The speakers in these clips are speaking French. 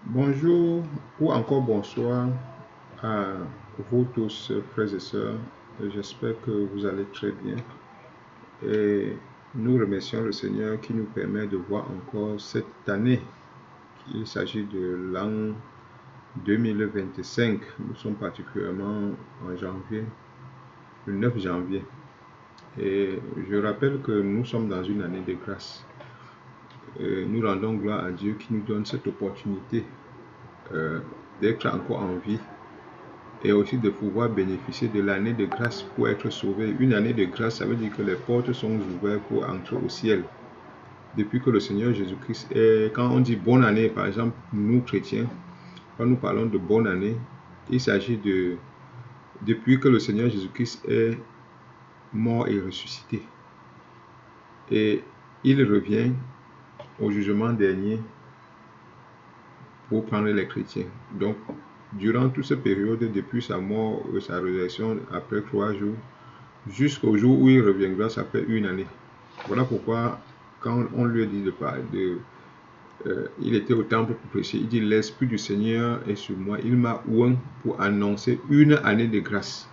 Bonjour ou encore bonsoir à vous tous, frères et sœurs. J'espère que vous allez très bien. Et nous remercions le Seigneur qui nous permet de voir encore cette année. Il s'agit de l'an 2025. Nous sommes particulièrement en janvier, le 9 janvier. Et je rappelle que nous sommes dans une année de grâce. Nous rendons gloire à Dieu qui nous donne cette opportunité d'être encore en vie et aussi de pouvoir bénéficier de l'année de grâce pour être sauvé. Une année de grâce, ça veut dire que les portes sont ouvertes pour entrer au ciel. Depuis que le Seigneur Jésus-Christ est... Quand on dit bonne année, par exemple, nous chrétiens, quand nous parlons de bonne année, il s'agit de... Depuis que le Seigneur Jésus-Christ est mort et ressuscité. Et il revient au jugement dernier pour prendre les chrétiens. Donc, durant toute cette période, depuis sa mort et sa résurrection, après 3 jours, jusqu'au jour où il reviendra, ça fait une année. Voilà pourquoi, quand on lui dit de parler il était au temple pour prêcher, il dit l'Esprit du Seigneur est sur moi, il m'a oint pour annoncer une année de grâce.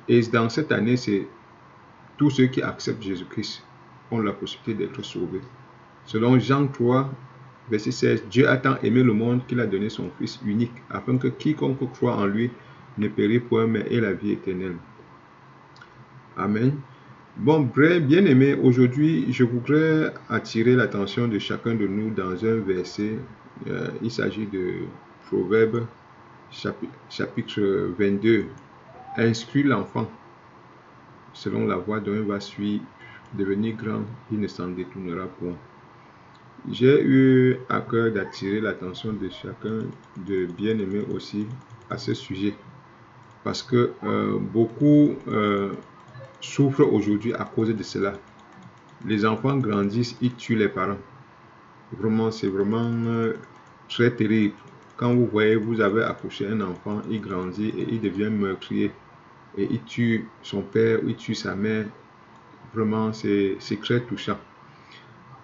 Et dans cette année, c'est tous ceux qui acceptent Jésus-Christ ont la possibilité d'être sauvés. Selon Jean 3, verset 16, Dieu a tant aimé le monde qu'il a donné son Fils unique, afin que quiconque croit en lui ne périsse point, mais ait la vie éternelle. Amen. Bon, bien aimé, aujourd'hui, je voudrais attirer l'attention de chacun de nous dans un verset. Il s'agit de Proverbe, chapitre 22. Instruis l'enfant selon la voie dont il va suivre, devenir grand, il ne s'en détournera point. J'ai eu à cœur d'attirer l'attention de chacun de bien-aimés aussi à ce sujet, parce que beaucoup souffrent aujourd'hui à cause de cela. Les enfants grandissent, ils tuent les parents. Vraiment, c'est vraiment très terrible. Quand vous voyez, vous avez accouché un enfant, il grandit et il devient meurtrier. Et il tue son père, il tue sa mère. Vraiment, c'est très touchant.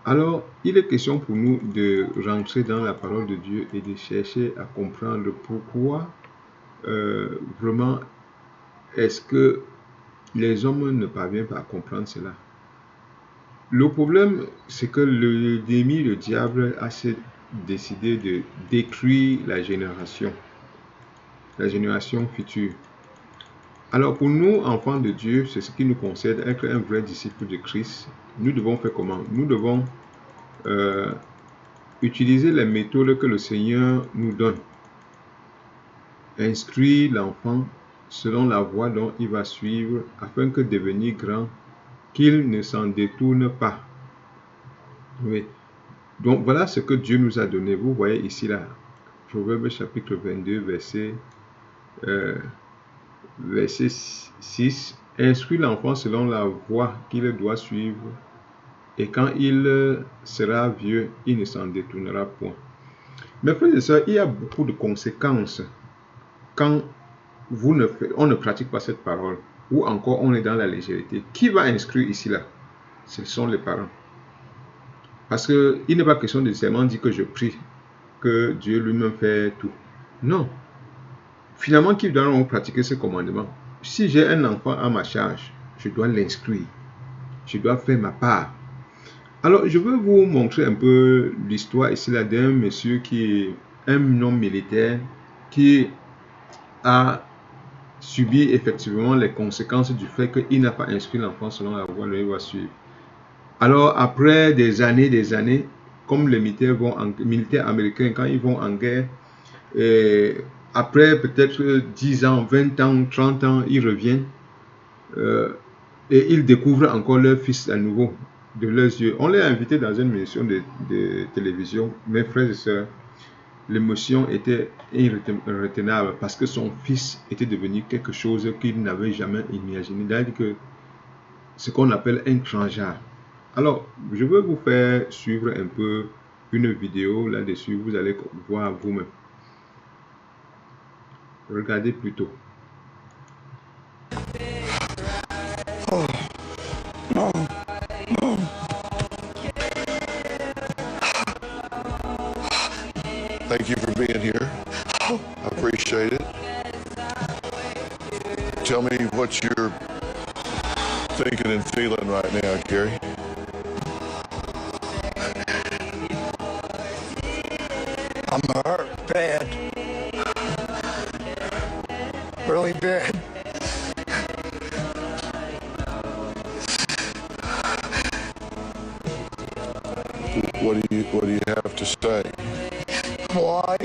Alors, il est question pour nous de rentrer dans la parole de Dieu et de chercher à comprendre pourquoi vraiment est-ce que les hommes ne parviennent pas à comprendre cela. Le problème, c'est que l'ennemi, le diable, a décidé de détruire la génération future. Alors pour nous, enfants de Dieu, c'est ce qui nous concerne, être un vrai disciple de Christ. Nous devons faire comment? Nous devons utiliser les méthodes que le Seigneur nous donne. Instruire l'enfant selon la voie dont il va suivre, afin que devenir grand, qu'il ne s'en détourne pas. Oui. Donc voilà ce que Dieu nous a donné. Vous voyez ici là, Proverbe chapitre 22, verset 6. Instruis l'enfant selon la voie qu'il doit suivre, et quand il sera vieux, il ne s'en détournera point. Mes frères et sœurs, il y a beaucoup de conséquences quand on ne pratique pas cette parole, ou encore on est dans la légèreté. Qui va instruire ici là? Ce sont les parents. Parce qu'il n'est pas question de seulement dire que je prie, que Dieu lui-même fait tout. Non. Finalement, qui doit pratiquer ce commandement? Si j'ai un enfant à ma charge, je dois l'instruire. Je dois faire ma part. Alors, je veux vous montrer un peu l'histoire ici là d'un monsieur qui est un homme militaire qui a subi effectivement les conséquences du fait qu'il n'a pas instruit l'enfant selon la voie qu'il va suivre. Alors, après des années, comme les militaires américains, quand ils vont en guerre, après peut-être 10 ans, 20 ans, 30 ans, ils reviennent et ils découvrent encore leur fils à nouveau de leurs yeux. On l'a invité dans une émission de télévision, mes frères et sœurs. L'émotion était irrétenable parce que son fils était devenu quelque chose qu'il n'avait jamais imaginé. C'est-à-dire que ce qu'on appelle un transgenre. Alors, je veux vous faire suivre un peu une vidéo là-dessus. Vous allez voir vous-même. Regardez plutôt. Thank you for being here. I appreciate it. Tell me what you're thinking and feeling right now, Carrie. I'm hurt bad. Really bad. What do you have to say? Why?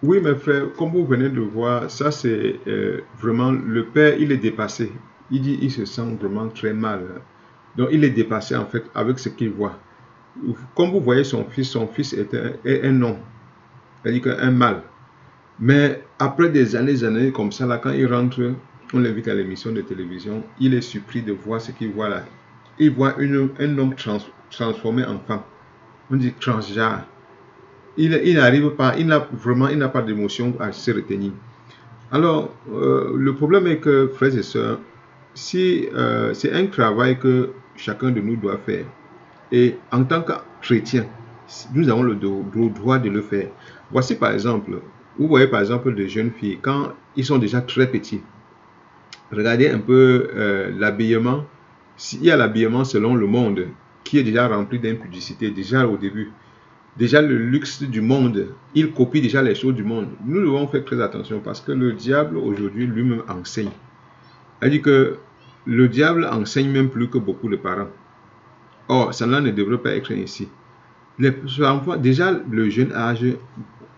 Oui, mes frères, comme vous venez de voir, ça c'est vraiment le père, il est dépassé. Il dit, il se sent vraiment très mal. Donc, il est dépassé en fait avec ce qu'il voit. Comme vous voyez son fils est un homme, c'est-à-dire un mâle. Mais après des années comme ça, là, quand il rentre, on l'invite à l'émission de télévision, il est surpris de voir ce qu'il voit là. Il voit un homme transformé en femme. On dit transgenre. Il n'arrive pas, il n'a pas d'émotion à se retenir. Alors, le problème est que, frères et sœurs, si c'est un travail que chacun de nous doit faire, et en tant que chrétien, nous avons le droit de le faire. Voici par exemple, vous voyez par exemple des jeunes filles, quand ils sont déjà très petits, regardez un peu l'habillement. S'il y a l'habillement selon le monde, qui est déjà rempli d'impudicité, déjà au début, déjà le luxe du monde, il copie déjà les choses du monde. Nous devons faire très attention parce que le diable aujourd'hui lui-même enseigne. C'est-à-dire que le diable enseigne même plus que beaucoup de parents. Or, cela ne devrait pas être ainsi. Les enfants, déjà le jeune âge,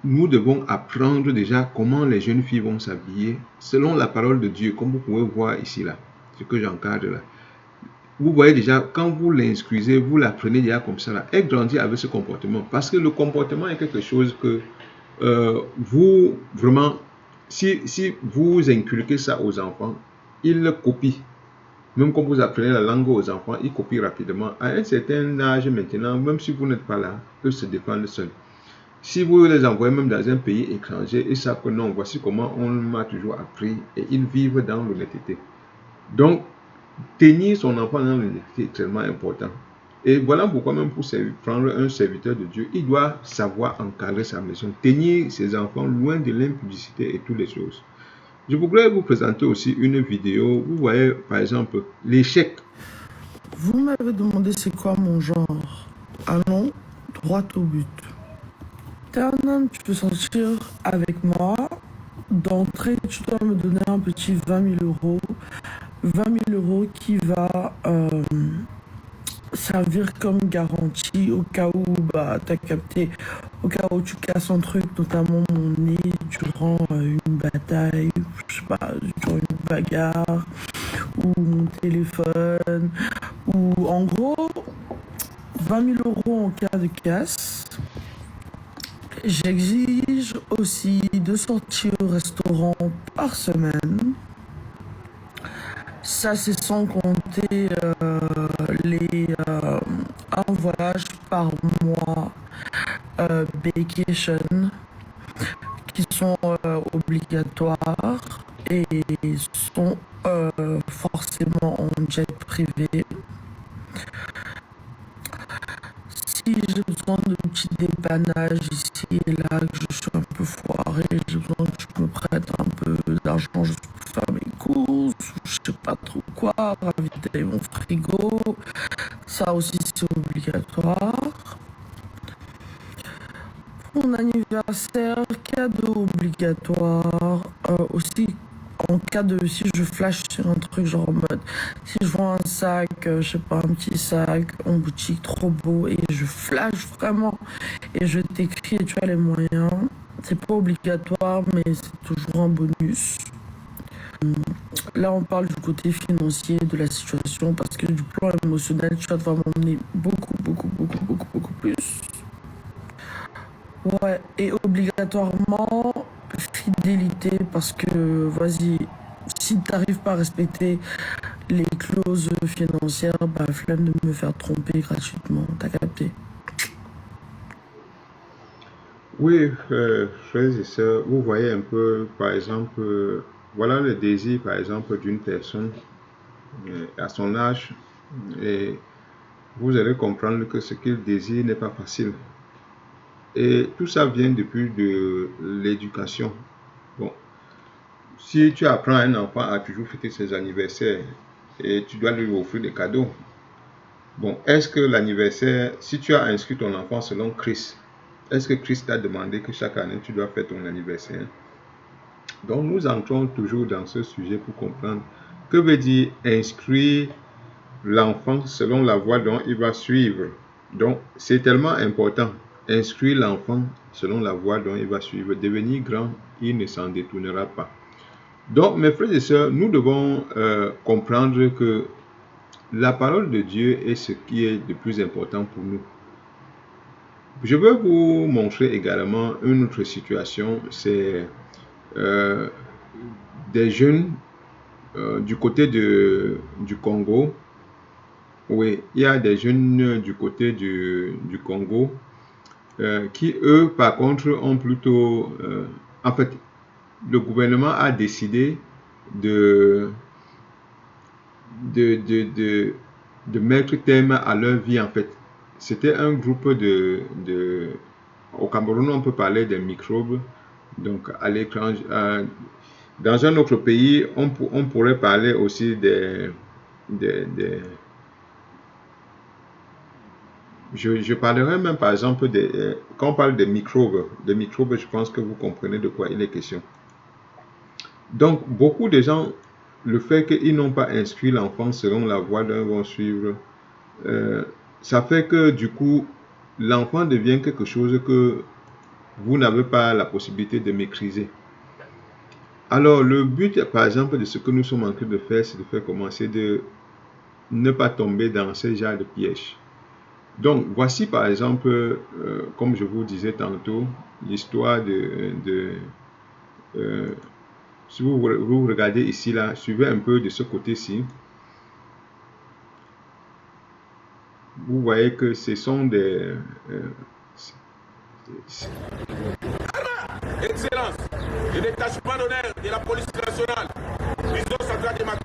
nous devons apprendre déjà comment les jeunes filles vont s'habiller selon la parole de Dieu, comme vous pouvez voir ici là, ce que j'encadre là. Vous voyez déjà, quand vous l'instruisez, vous l'apprenez déjà comme ça là, elle grandit avec ce comportement. Parce que le comportement est quelque chose que vous, vraiment, si vous inculquez ça aux enfants, ils le copient. Même quand vous apprenez la langue aux enfants, ils copient rapidement. À un certain âge maintenant, même si vous n'êtes pas là, ils se défendent seuls. Si vous les envoyez même dans un pays étranger, ils savent que non, voici comment on m'a toujours appris, et ils vivent dans l'honnêteté. Donc, tenir son enfant dans l'honnêteté est extrêmement important. Et voilà pourquoi même pour prendre un serviteur de Dieu, il doit savoir encadrer sa maison, tenir ses enfants loin de l'impudicité et toutes les choses. Je voudrais vous présenter aussi une vidéo. Vous voyez par exemple l'échec. Vous m'avez demandé c'est quoi mon genre. Allons droit au but. T'es un homme, tu peux sortir avec moi. D'entrée, tu dois me donner un petit 20 000 euros. 20 000 euros qui va servir comme garantie au cas où, t'as capté, au cas où tu casses un truc, notamment mon nez, durant une bataille, je sais pas, durant une bagarre, ou mon téléphone, ou en gros, 20 000 euros en cas de casse. J'exige aussi 2 sorties au restaurant par semaine. Ça, c'est sans compter un voyage par mois vacation qui sont obligatoires et sont forcément en jet privé. Si j'ai besoin de petits dépannages ici et là, que je suis un peu foiré, j'ai besoin que tu me prêtes un peu d'argent juste pour faire mes courses, ou je sais pas trop quoi, ravitailler mon frigo, ça aussi c'est obligatoire. Pour mon anniversaire, cadeau obligatoire, aussi en cas de, si je flash sur un truc genre en mode, si je vois un sac, je sais pas, un petit sac en boutique trop beau et je flash vraiment et je t'écris et tu as les moyens, c'est pas obligatoire mais c'est toujours un bonus. Là on parle du côté financier de la situation parce que du plan émotionnel tu vas devoir m'emmener beaucoup plus. Ouais, et obligatoirement fidélité parce que vas-y, si t'arrives pas à respecter les clauses financières, flemme de me faire tromper gratuitement, t'as capté? Oui, frères et sœurs, vous voyez un peu, par exemple, voilà le désir, par exemple, d'une personne à son âge, et vous allez comprendre que ce qu'il désire n'est pas facile. Et tout ça vient depuis de l'éducation. Bon, si tu apprends à un enfant à toujours fêter ses anniversaires et tu dois lui offrir des cadeaux, bon, est-ce que l'anniversaire, si tu as inscrit ton enfant selon Christ, est-ce que Christ t'a demandé que chaque année tu dois faire ton anniversaire? Donc nous entrons toujours dans ce sujet pour comprendre que veut dire inscrire l'enfant selon la voie dont il va suivre. Donc c'est tellement important. Inscrire l'enfant selon la voie dont il va suivre. Devenir grand, il ne s'en détournera pas. Donc mes frères et sœurs, nous devons comprendre que la parole de Dieu est ce qui est le plus important pour nous. Je veux vous montrer également une autre situation, c'est des jeunes du côté du Congo. Oui, il y a des jeunes du côté du Congo qui, eux, par contre, ont plutôt... en fait, le gouvernement a décidé de mettre terme à leur vie, en fait. C'était un groupe au Cameroun, on peut parler des microbes. Donc, à l'étranger, dans un autre pays, on pourrait parler aussi je parlerai même, par exemple, quand on parle des microbes, je pense que vous comprenez de quoi il est question. Donc, beaucoup de gens, le fait qu'ils n'ont pas inscrit l'enfant selon la voie dont ils vont suivre, ça fait que, du coup, l'enfant devient quelque chose que vous n'avez pas la possibilité de maîtriser. Alors, le but, par exemple, de ce que nous sommes en train de faire, c'est de faire commencer de ne pas tomber dans ce genre de piège. Donc, voici par exemple, comme je vous disais tantôt, l'histoire si vous regardez ici, là, suivez un peu de ce côté-ci. Vous voyez que ce sont des... Excellence, le détachement d'honneur de la police nationale, prison centrale de Maquis.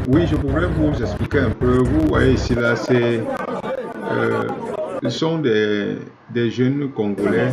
Oui, je pourrais vous expliquer un peu. Vous voyez ici, là, ce sont des jeunes Congolais